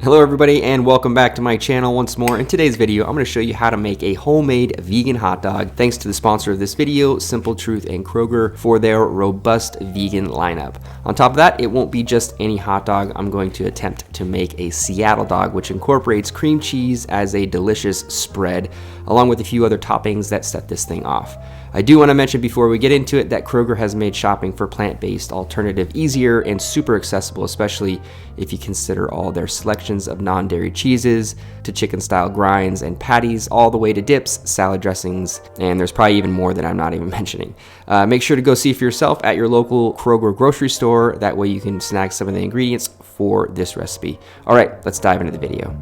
Hello everybody and welcome back to my channel once more. In today's video, I'm going to show you how to make a homemade vegan hot dog thanks to the sponsor of this video, Simple Truth and Kroger, for their robust vegan lineup. On top of that, it won't be just any hot dog. I'm going to attempt to make a Seattle dog, which incorporates cream cheese as a delicious spread, along with a few other toppings that set this thing off. I do want to mention before we get into it that Kroger has made shopping for plant-based alternative easier and super accessible, especially if you consider all their selections of non-dairy cheeses to chicken-style grinds and patties, all the way to dips, salad dressings, and there's probably even more that I'm not even mentioning. Make sure to go see for yourself at your local Kroger grocery store. That way you can snag some of the ingredients for this recipe. All right, let's dive into the video.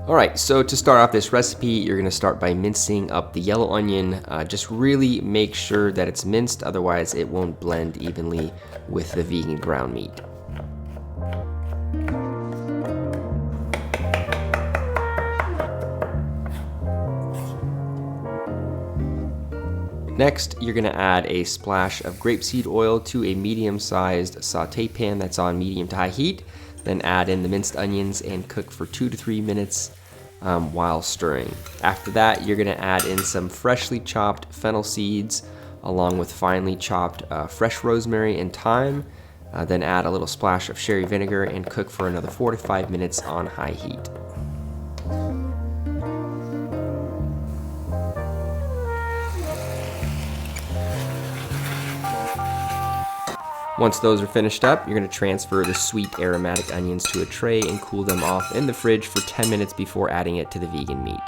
Alright, so to start off this recipe, you're going to start by mincing up the yellow onion. Just really make sure that it's minced, otherwise it won't blend evenly with the vegan ground meat. Next, you're going to add a splash of grapeseed oil to a medium-sized saute pan that's on medium to high heat. Then add in the minced onions and cook for 2 to 3 minutes while stirring. After that, you're gonna add in some freshly chopped fennel seeds along with finely chopped fresh rosemary and thyme. Then add a little splash of sherry vinegar and cook for another 4 to 5 minutes on high heat. Once those are finished up, you're going to transfer the sweet aromatic onions to a tray and cool them off in the fridge for 10 minutes before adding it to the vegan meat.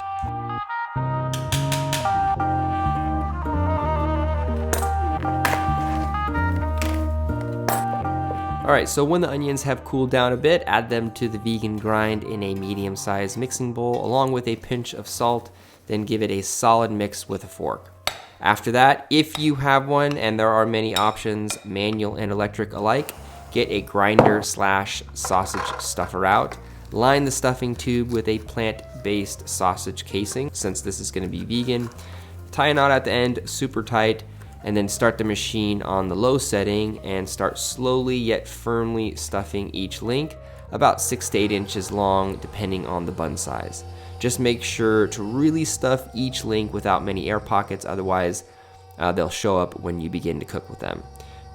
Alright, so when the onions have cooled down a bit, add them to the vegan grind in a medium-sized mixing bowl along with a pinch of salt, then give it a solid mix with a fork. After that, if you have one, and there are many options, manual and electric alike, get a grinder / sausage stuffer out. Line the stuffing tube with a plant-based sausage casing, since this is going to be vegan. Tie a knot at the end, super tight, and then start the machine on the low setting and start slowly yet firmly stuffing each link, about 6 to 8 inches long, depending on the bun size. Just make sure to really stuff each link without many air pockets, otherwise they'll show up when you begin to cook with them.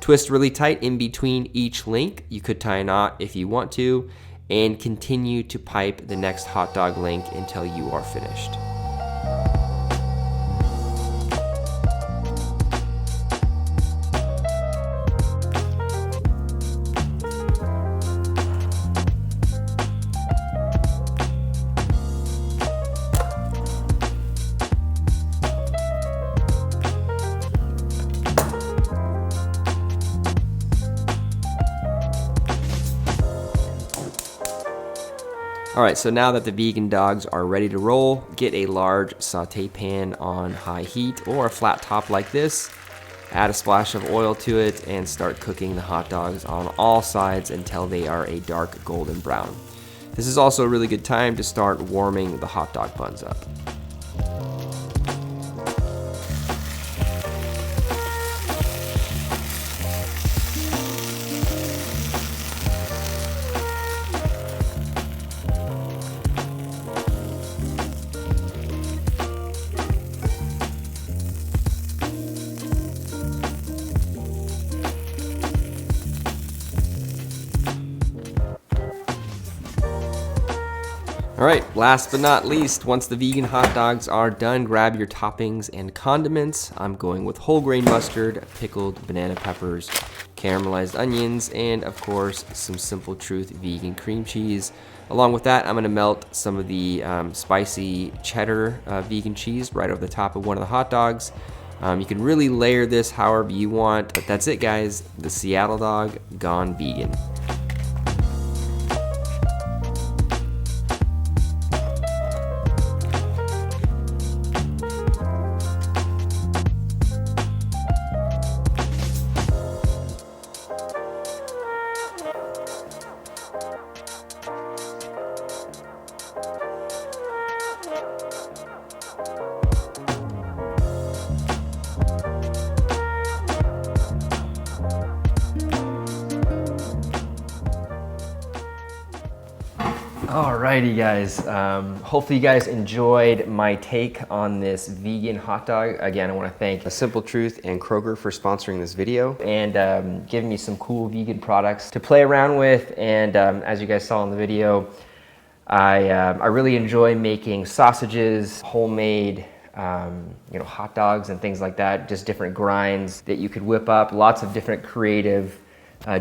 Twist really tight in between each link. You could tie a knot if you want to, and continue to pipe the next hot dog link until you are finished. Alright, so now that the vegan dogs are ready to roll, get a large saute pan on high heat or a flat top like this. Add a splash of oil to it and start cooking the hot dogs on all sides until they are a dark golden brown. This is also a really good time to start warming the hot dog buns up. Alright, last but not least, once the vegan hot dogs are done, grab your toppings and condiments. I'm going with whole grain mustard, pickled banana peppers, caramelized onions, and of course some Simple Truth vegan cream cheese. Along with that, I'm going to melt some of the spicy cheddar vegan cheese right over the top of one of the hot dogs. You can really layer this however you want, but that's it guys, the Seattle dog gone vegan. Alrighty guys, hopefully you guys enjoyed my take on this vegan hot dog. Again, I want to thank Simple Truth and Kroger for sponsoring this video and giving me some cool vegan products to play around with. And as you guys saw in the video, I really enjoy making sausages, homemade hot dogs and things like that, just different grinds that you could whip up, lots of different creative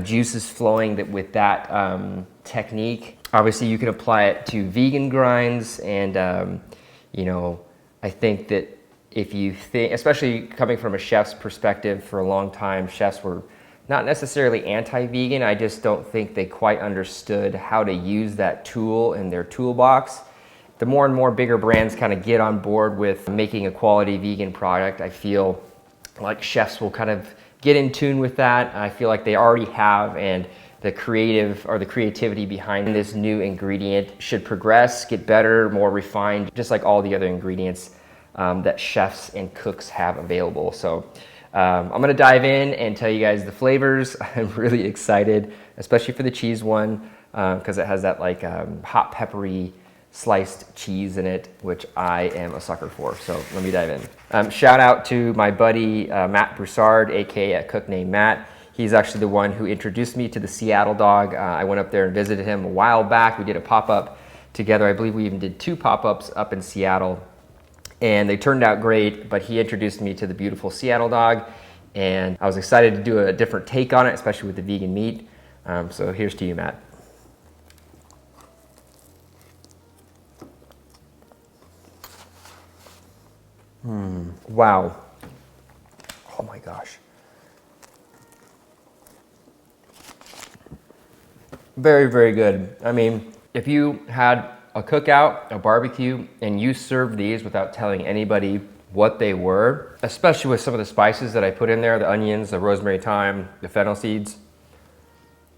juices flowing with that technique. Obviously, you can apply it to vegan grinds, and I think that if you think, especially coming from a chef's perspective, for a long time, chefs were not necessarily anti-vegan. I just don't think they quite understood how to use that tool in their toolbox. The more and more bigger brands kind of get on board with making a quality vegan product, I feel like chefs will kind of get in tune with that. I feel like they already have, and the creativity behind this new ingredient should progress, get better, more refined, just like all the other ingredients that chefs and cooks have available. So I'm gonna dive in and tell you guys the flavors. I'm really excited, especially for the cheese one, because it has that like hot peppery sliced cheese in it, which I am a sucker for. So let me dive in. Shout out to my buddy Matt Broussard, aka a cook named Matt. He's actually the one who introduced me to the Seattle dog. I went up there and visited him a while back. We did a pop-up together. I believe we even did 2 pop-ups up in Seattle, and they turned out great, but he introduced me to the beautiful Seattle dog, and I was excited to do a different take on it, especially with the vegan meat. So here's to you, Matt. Wow. Oh my gosh. Very, very good. I mean, if you had a cookout, a barbecue, and you served these without telling anybody what they were, especially with some of the spices that I put in there, the onions, the rosemary, thyme, the fennel seeds,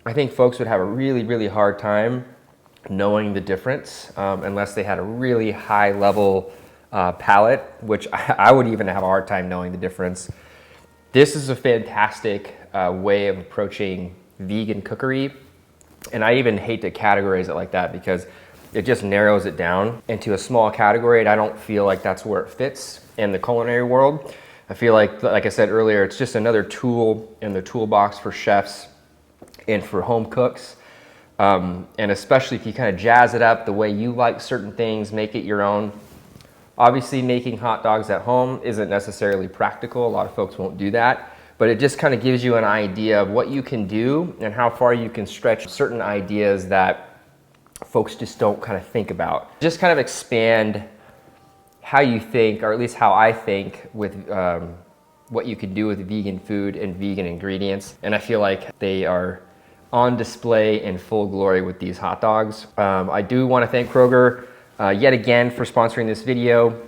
I think folks would have a really, really hard time knowing the difference unless they had a really high level palate, which I would even have a hard time knowing the difference. This is a fantastic way of approaching vegan cookery. And I even hate to categorize it like that because it just narrows it down into a small category, and I don't feel like that's where it fits in the culinary world. I feel like I said earlier, it's just another tool in the toolbox for chefs and for home cooks. And especially if you kind of jazz it up the way you like certain things, make it your own. Obviously, making hot dogs at home isn't necessarily practical. A lot of folks won't do that. But it just kind of gives you an idea of what you can do and how far you can stretch certain ideas that folks just don't kind of think about. Just kind of expand how you think, or at least how I think, with what you can do with vegan food and vegan ingredients. And I feel like they are on display in full glory with these hot dogs. I do want to thank Kroger yet again for sponsoring this video.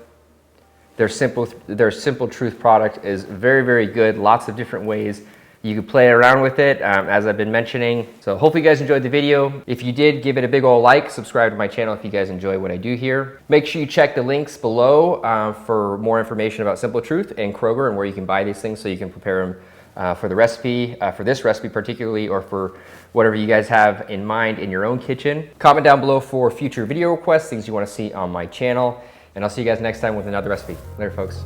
Their Simple Truth product is very, very good. Lots of different ways you can play around with it, as I've been mentioning. So hopefully you guys enjoyed the video. If you did, give it a big old like, subscribe to my channel if you guys enjoy what I do here. Make sure you check the links below for more information about Simple Truth and Kroger and where you can buy these things so you can prepare them for the recipe, for this recipe particularly, or for whatever you guys have in mind in your own kitchen. Comment down below for future video requests, things you want to see on my channel. And I'll see you guys next time with another recipe. Later, folks.